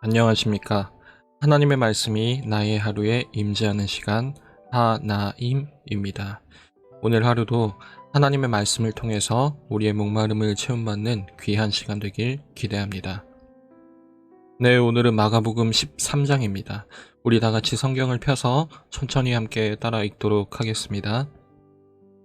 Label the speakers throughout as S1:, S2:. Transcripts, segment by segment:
S1: 안녕하십니까. 하나님의 말씀이 나의 하루에 임재하는 시간 하나임입니다. 오늘 하루도 하나님의 말씀을 통해서 우리의 목마름을 채움받는 귀한 시간 되길 기대합니다. 네, 오늘은 마가복음 13장입니다. 우리 다같이 성경을 펴서 천천히 함께 따라 읽도록 하겠습니다.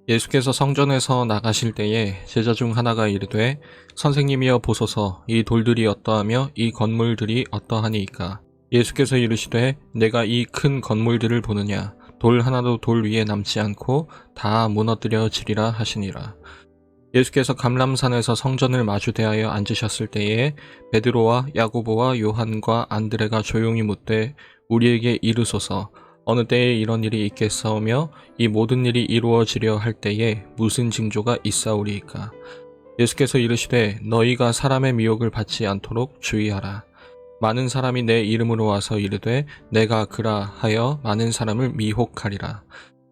S1: 예수께서 성전에서 나가실 때에 제자 중 하나가 이르되 선생님이여 보소서 이 돌들이 어떠하며 이 건물들이 어떠하니이까. 예수께서 이르시되 내가 이 큰 건물들을 보느냐. 돌 하나도 돌 위에 남지 않고 다 무너뜨려지리라 하시니라. 예수께서 감람산에서 성전을 마주 대하여 앉으셨을 때에 베드로와 야고보와 요한과 안드레가 조용히 묻되 우리에게 이르소서 어느 때에 이런 일이 있겠사오며 이 모든 일이 이루어지려 할 때에 무슨 징조가 있사오리이까. 예수께서 이르시되 너희가 사람의 미혹을 받지 않도록 주의하라. 많은 사람이 내 이름으로 와서 이르되 내가 그라 하여 많은 사람을 미혹하리라.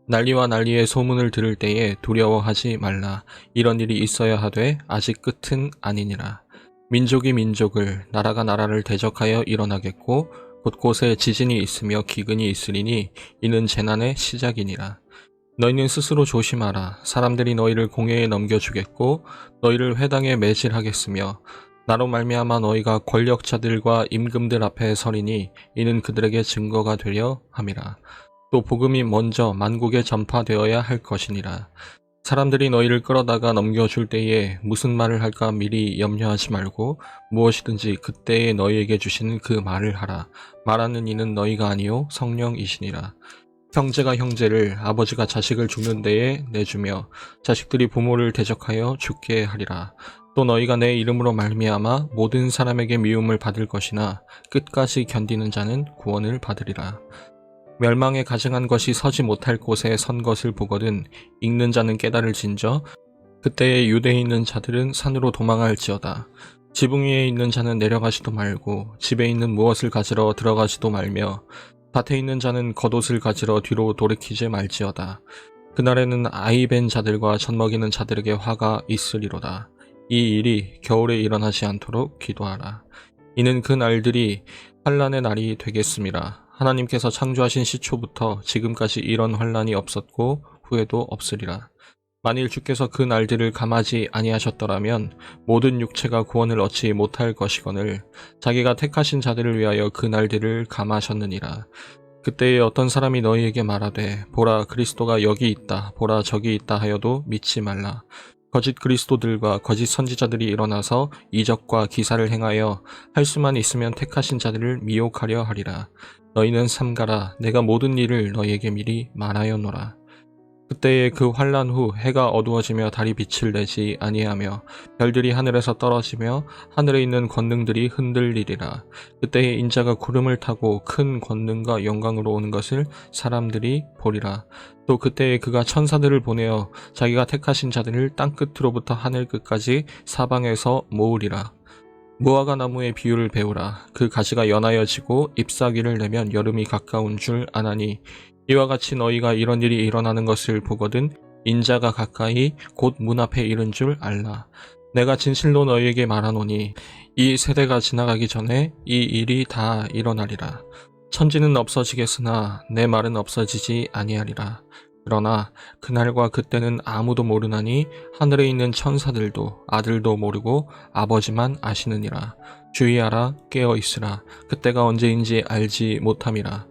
S1: 난리와 난리의 소문을 들을 때에 두려워하지 말라. 이런 일이 있어야 하되 아직 끝은 아니니라. 민족이 민족을 나라가 나라를 대적하여 일어나겠고 곳곳에 지진이 있으며 기근이 있으리니 이는 재난의 시작이니라. 너희는 스스로 조심하라. 사람들이 너희를 공회에 넘겨주겠고 너희를 회당에 매질하겠으며 나로 말미암아 너희가 권력자들과 임금들 앞에 서리니 이는 그들에게 증거가 되려 함이라. 또 복음이 먼저 만국에 전파되어야 할 것이니라. 사람들이 너희를 끌어다가 넘겨줄 때에 무슨 말을 할까 미리 염려하지 말고 무엇이든지 그때에 너희에게 주시는 그 말을 하라. 말하는 이는 너희가 아니요 성령이시니라. 형제가 형제를 아버지가 자식을 죽는 데에 내주며 자식들이 부모를 대적하여 죽게 하리라. 또 너희가 내 이름으로 말미암아 모든 사람에게 미움을 받을 것이나 끝까지 견디는 자는 구원을 받으리라. 멸망에 가증한 것이 서지 못할 곳에 선 것을 보거든 읽는 자는 깨달을진저 그때에 유대에 있는 자들은 산으로 도망할지어다. 지붕 위에 있는 자는 내려가지도 말고 집에 있는 무엇을 가지러 들어가지도 말며 밭에 있는 자는 겉옷을 가지러 뒤로 돌이키지 말지어다. 그날에는 아이 벤 자들과 젖먹이는 자들에게 화가 있으리로다. 이 일이 겨울에 일어나지 않도록 기도하라. 이는 그 날들이 환난의 날이 되겠음이라. 하나님께서 창조하신 시초부터 지금까지 이런 환난이 없었고 후에도 없으리라. 만일 주께서 그 날들을 감하지 아니하셨더라면 모든 육체가 구원을 얻지 못할 것이거늘 자기가 택하신 자들을 위하여 그 날들을 감하셨느니라. 그때에 어떤 사람이 너희에게 말하되 보라 그리스도가 여기 있다 보라 저기 있다 하여도 믿지 말라. 거짓 그리스도들과 거짓 선지자들이 일어나서 이적과 기사를 행하여 할 수만 있으면 택하신 자들을 미혹하려 하리라. 너희는 삼가라. 내가 모든 일을 너희에게 미리 말하였노라. 그때에 그 환난 후 해가 어두워지며 달이 빛을 내지 아니하며 별들이 하늘에서 떨어지며 하늘에 있는 권능들이 흔들리리라. 그때에 인자가 구름을 타고 큰 권능과 영광으로 오는 것을 사람들이 보리라. 또 그때에 그가 천사들을 보내어 자기가 택하신 자들을 땅끝으로부터 하늘끝까지 사방에서 모으리라. 무화과 나무의 비유를 배우라. 그 가지가 연하여지고 잎사귀를 내면 여름이 가까운 줄 아나니 이와 같이 너희가 이런 일이 일어나는 것을 보거든 인자가 가까이 곧 문 앞에 이른 줄 알라. 내가 진실로 너희에게 말하노니 이 세대가 지나가기 전에 이 일이 다 일어나리라. 천지는 없어지겠으나 내 말은 없어지지 아니하리라. 그러나 그날과 그때는 아무도 모르나니 하늘에 있는 천사들도 아들도 모르고 아버지만 아시느니라. 주의하라. 깨어있으라. 그때가 언제인지 알지 못함이라.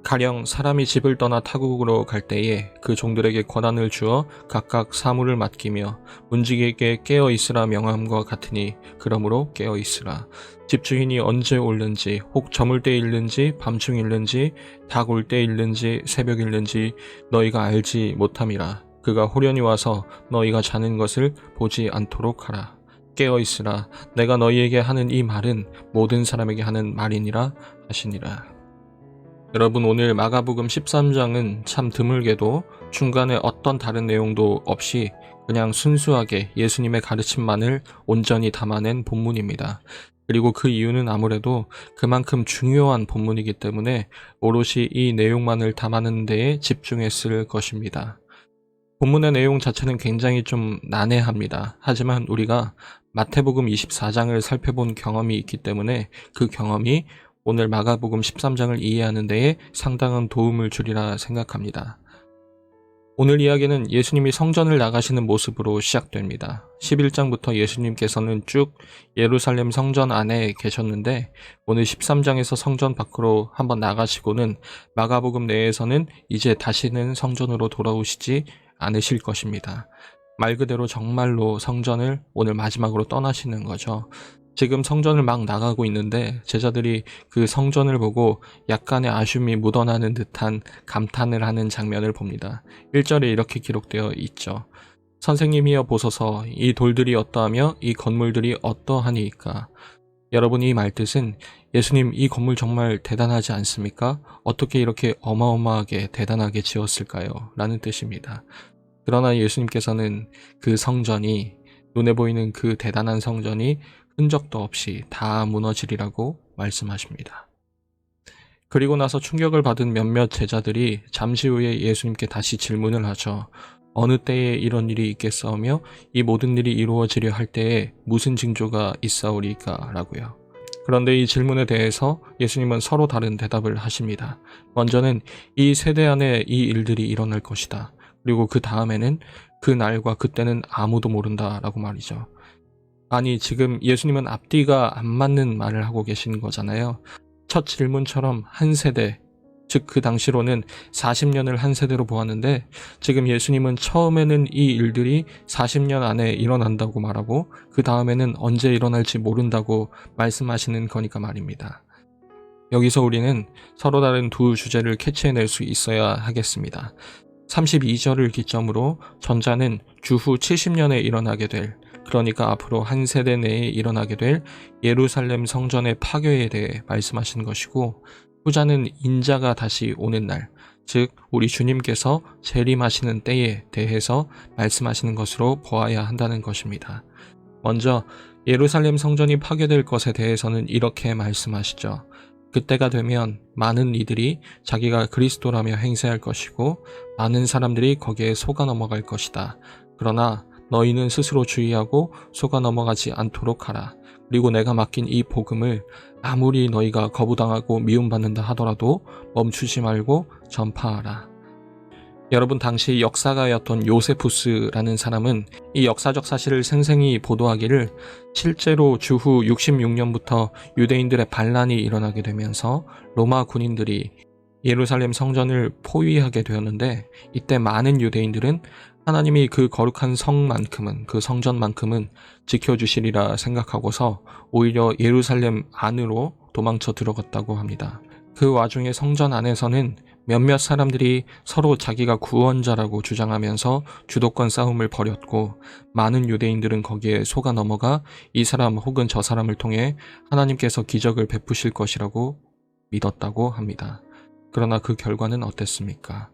S1: 가령 사람이 집을 떠나 타국으로 갈 때에 그 종들에게 권한을 주어 각각 사물을 맡기며 문지기에게 깨어있으라 명함과 같으니 그러므로 깨어있으라. 집주인이 언제 올는지 혹 저물 때 일는지 밤중 일는지 닭 올 때 일는지 새벽 일는지 너희가 알지 못함이라. 그가 호련히 와서 너희가 자는 것을 보지 않도록 하라. 깨어있으라. 내가 너희에게 하는 이 말은 모든 사람에게 하는 말이니라 하시니라. 여러분, 오늘 마가복음 13장은 참 드물게도 중간에 어떤 다른 내용도 없이 그냥 순수하게 예수님의 가르침만을 온전히 담아낸 본문입니다. 그리고 그 이유는 아무래도 그만큼 중요한 본문이기 때문에 오롯이 이 내용만을 담아내는 데에 집중했을 것입니다. 본문의 내용 자체는 굉장히 좀 난해합니다. 하지만 우리가 마태복음 24장을 살펴본 경험이 있기 때문에 그 경험이 오늘 마가복음 13장을 이해하는 데에 상당한 도움을 주리라 생각합니다. 오늘 이야기는 예수님이 성전을 나가시는 모습으로 시작됩니다. 11장부터 예수님께서는 쭉 예루살렘 성전 안에 계셨는데 오늘 13장에서 성전 밖으로 한번 나가시고는 마가복음 내에서는 이제 다시는 성전으로 돌아오시지 않으실 것입니다. 말 그대로 정말로 성전을 오늘 마지막으로 떠나시는 거죠. 지금 성전을 막 나가고 있는데 제자들이 그 성전을 보고 약간의 아쉬움이 묻어나는 듯한 감탄을 하는 장면을 봅니다. 1절에 이렇게 기록되어 있죠. 선생님이여 보소서 이 돌들이 어떠하며 이 건물들이 어떠하니이까. 여러분 이 말뜻은 예수님 이 건물 정말 대단하지 않습니까? 어떻게 이렇게 어마어마하게 대단하게 지었을까요? 라는 뜻입니다. 그러나 예수님께서는 그 성전이 눈에 보이는 그 대단한 성전이 흔적도 없이 다 무너지리라고 말씀하십니다. 그리고 나서 충격을 받은 몇몇 제자들이 잠시 후에 예수님께 다시 질문을 하죠. 어느 때에 이런 일이 있겠사오며 이 모든 일이 이루어지려 할 때에 무슨 징조가 있사오리까? 라고요. 그런데 이 질문에 대해서 예수님은 서로 다른 대답을 하십니다. 먼저는 이 세대 안에 이 일들이 일어날 것이다. 그리고 그 다음에는 그 날과 그때는 아무도 모른다 라고 말이죠. 아니 지금 예수님은 앞뒤가 안 맞는 말을 하고 계시는 거잖아요. 첫 질문처럼 한 세대, 즉 그 당시로는 40년을 한 세대로 보았는데 지금 예수님은 처음에는 이 일들이 40년 안에 일어난다고 말하고 그 다음에는 언제 일어날지 모른다고 말씀하시는 거니까 말입니다. 여기서 우리는 서로 다른 두 주제를 캐치해낼 수 있어야 하겠습니다. 32절을 기점으로 전자는 주후 70년에 일어나게 될, 그러니까 앞으로 한 세대 내에 일어나게 될 예루살렘 성전의 파괴에 대해 말씀하시는 것이고, 후자는 인자가 다시 오는 날, 즉 우리 주님께서 재림하시는 때에 대해서 말씀하시는 것으로 보아야 한다는 것입니다. 먼저 예루살렘 성전이 파괴될 것에 대해서는 이렇게 말씀하시죠. 그때가 되면 많은 이들이 자기가 그리스도라며 행세할 것이고 많은 사람들이 거기에 속아 넘어갈 것이다. 그러나 너희는 스스로 주의하고 속아 넘어가지 않도록 하라. 그리고 내가 맡긴 이 복음을 아무리 너희가 거부당하고 미움받는다 하더라도 멈추지 말고 전파하라. 여러분 당시 역사가였던 요세푸스라는 사람은 이 역사적 사실을 생생히 보도하기를 실제로 주후 66년부터 유대인들의 반란이 일어나게 되면서 로마 군인들이 예루살렘 성전을 포위하게 되었는데 이때 많은 유대인들은 하나님이 그 거룩한 성만큼은 그 성전만큼은 지켜주시리라 생각하고서 오히려 예루살렘 안으로 도망쳐 들어갔다고 합니다. 그 와중에 성전 안에서는 몇몇 사람들이 서로 자기가 구원자라고 주장하면서 주도권 싸움을 벌였고 많은 유대인들은 거기에 속아 넘어가 이 사람 혹은 저 사람을 통해 하나님께서 기적을 베푸실 것이라고 믿었다고 합니다. 그러나 그 결과는 어땠습니까?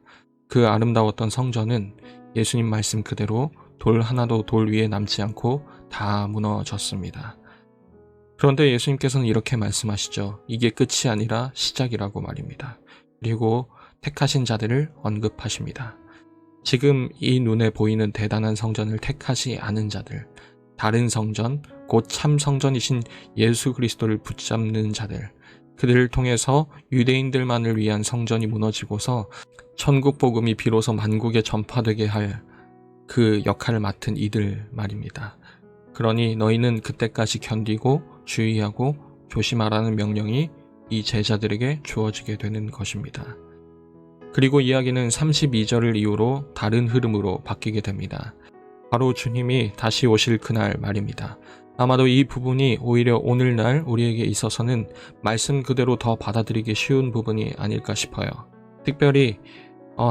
S1: 그 아름다웠던 성전은 예수님 말씀 그대로 돌 하나도 돌 위에 남지 않고 다 무너졌습니다. 그런데 예수님께서는 이렇게 말씀하시죠. 이게 끝이 아니라 시작이라고 말입니다. 그리고 택하신 자들을 언급하십니다. 지금 이 눈에 보이는 대단한 성전을 택하지 않은 자들, 다른 성전, 곧 참 성전이신 예수 그리스도를 붙잡는 자들, 그들을 통해서 유대인들만을 위한 성전이 무너지고서 천국 복음이 비로소 만국에 전파되게 할 그 역할을 맡은 이들 말입니다. 그러니 너희는 그때까지 견디고 주의하고 조심하라는 명령이 이 제자들에게 주어지게 되는 것입니다. 그리고 이야기는 32절을 이후로 다른 흐름으로 바뀌게 됩니다. 바로 주님이 다시 오실 그날 말입니다. 아마도 이 부분이 오히려 오늘날 우리에게 있어서는 말씀 그대로 더 받아들이기 쉬운 부분이 아닐까 싶어요. 특별히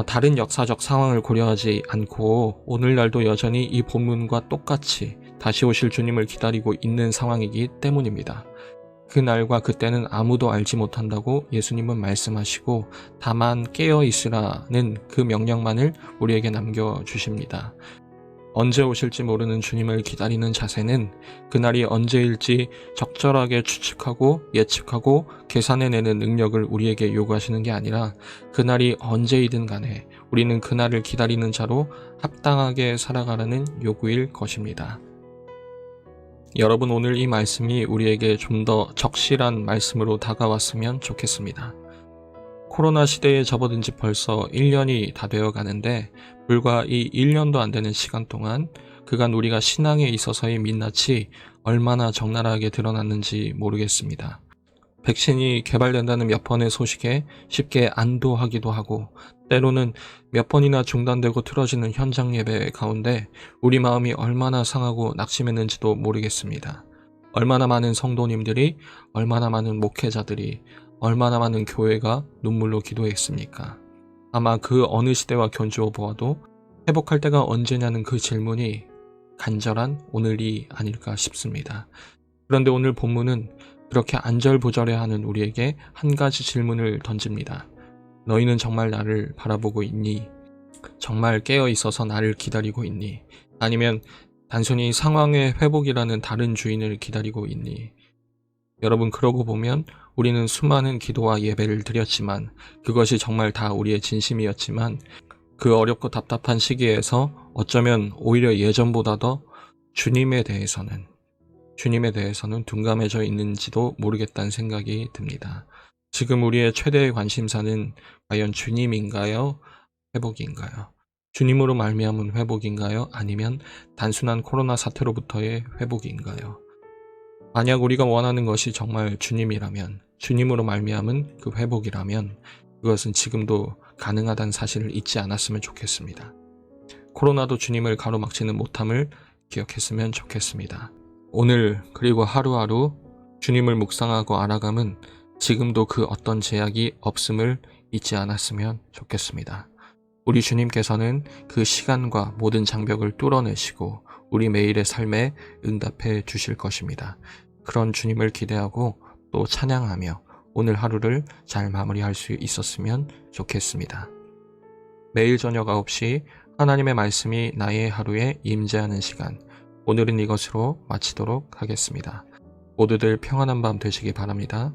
S1: 다른 역사적 상황을 고려하지 않고 오늘날도 여전히 이 본문과 똑같이 다시 오실 주님을 기다리고 있는 상황이기 때문입니다. 그 날과 그때는 아무도 알지 못한다고 예수님은 말씀하시고 다만 깨어 있으라는 그 명령만을 우리에게 남겨주십니다. 언제 오실지 모르는 주님을 기다리는 자세는 그날이 언제일지 적절하게 추측하고 예측하고 계산해내는 능력을 우리에게 요구하시는 게 아니라 그날이 언제이든 간에 우리는 그날을 기다리는 자로 합당하게 살아가라는 요구일 것입니다. 여러분, 오늘 이 말씀이 우리에게 좀 더 적실한 말씀으로 다가왔으면 좋겠습니다. 코로나 시대에 접어든 지 벌써 1년이 다 되어 가는데, 불과 이 1년도 안 되는 시간 동안 그간 우리가 신앙에 있어서의 민낯이 얼마나 적나라하게 드러났는지 모르겠습니다. 백신이 개발된다는 몇 번의 소식에 쉽게 안도하기도 하고, 때로는 몇 번이나 중단되고 틀어지는 현장 예배 가운데 우리 마음이 얼마나 상하고 낙심했는지도 모르겠습니다. 얼마나 많은 성도님들이, 얼마나 많은 목회자들이, 얼마나 많은 교회가 눈물로 기도했습니까? 아마 그 어느 시대와 견주어 보아도 회복할 때가 언제냐는 그 질문이 간절한 오늘이 아닐까 싶습니다. 그런데 오늘 본문은 그렇게 안절부절해하는 우리에게 한 가지 질문을 던집니다. 너희는 정말 나를 바라보고 있니? 정말 깨어 있어서 나를 기다리고 있니? 아니면 단순히 상황의 회복이라는 다른 주인을 기다리고 있니? 여러분, 그러고 보면 우리는 수많은 기도와 예배를 드렸지만, 그것이 정말 다 우리의 진심이었지만, 그 어렵고 답답한 시기에서 어쩌면 오히려 예전보다 더 주님에 대해서는 둔감해져 있는지도 모르겠다는 생각이 듭니다. 지금 우리의 최대의 관심사는 과연 주님인가요? 회복인가요? 주님으로 말미암은 회복인가요? 아니면 단순한 코로나 사태로부터의 회복인가요? 만약 우리가 원하는 것이 정말 주님이라면, 주님으로 말미암은 그 회복이라면, 그것은 지금도 가능하다는 사실을 잊지 않았으면 좋겠습니다. 코로나도 주님을 가로막지는 못함을 기억했으면 좋겠습니다. 오늘 그리고 하루하루 주님을 묵상하고 알아감은 지금도 그 어떤 제약이 없음을 잊지 않았으면 좋겠습니다. 우리 주님께서는 그 시간과 모든 장벽을 뚫어내시고 우리 매일의 삶에 응답해 주실 것입니다. 그런 주님을 기대하고 또 찬양하며 오늘 하루를 잘 마무리할 수 있었으면 좋겠습니다. 매일 저녁 9시 하나님의 말씀이 나의 하루에 임재하는 시간, 오늘은 이것으로 마치도록 하겠습니다. 모두들 평안한 밤 되시기 바랍니다.